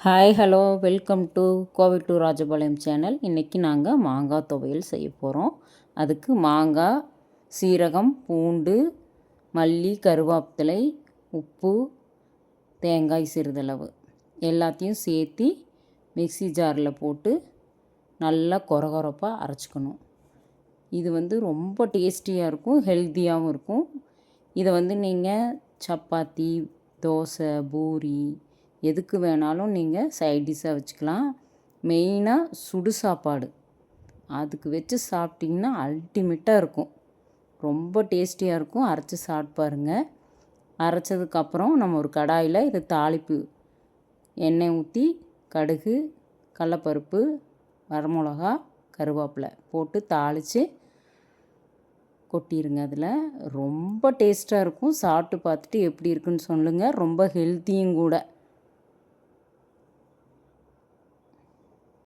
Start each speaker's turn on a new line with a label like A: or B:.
A: Hi hello welcome to Kovai to Rajapalayam channel. இன்றைக்கி நாங்கள் மாங்காய் துவையல் செய்ய போகிறோம். அதுக்கு மாங்காய், சீரகம், பூண்டு, மல்லி, கருவேப்பிலை, உப்பு, தேங்காய் சிறிதளவு எல்லாத்தையும் சேர்த்து மிக்ஸி ஜாரில் போட்டு நல்லா கொரகொரப்பாக அரைச்சிக்கணும். இது ரொம்ப டேஸ்டியாக இருக்கும், ஹெல்த்தியாகவும் இருக்கும். இதை நீங்கள் சப்பாத்தி, தோசை, பூரி எதுக்கு வேணாலும் நீங்கள் சைட் டிஷ்ஷாக வச்சுக்கலாம். மெயினாக சுடு சாப்பாடு அதுக்கு வச்சு சாப்பிட்டிங்கன்னா அல்டிமேட்டாக இருக்கும், ரொம்ப டேஸ்டியாக இருக்கும். அரைச்சி சாப்பிட்டு பாருங்கள். அரைச்சதுக்கப்புறம் நம்ம ஒரு கடாயில் இதை தாளிப்பு எண்ணெய் ஊற்றி கடுகு, கடலப்பருப்பு, வரமிளகா, கருவேப்பிலை போட்டு தாளித்து கொட்டிடுங்க. அதில் ரொம்ப டேஸ்ட்டாக இருக்கும். சாப்பிட்டு பார்த்துட்டு எப்படி இருக்குன்னு சொல்லுங்கள். ரொம்ப ஹெல்த்தியும் கூட.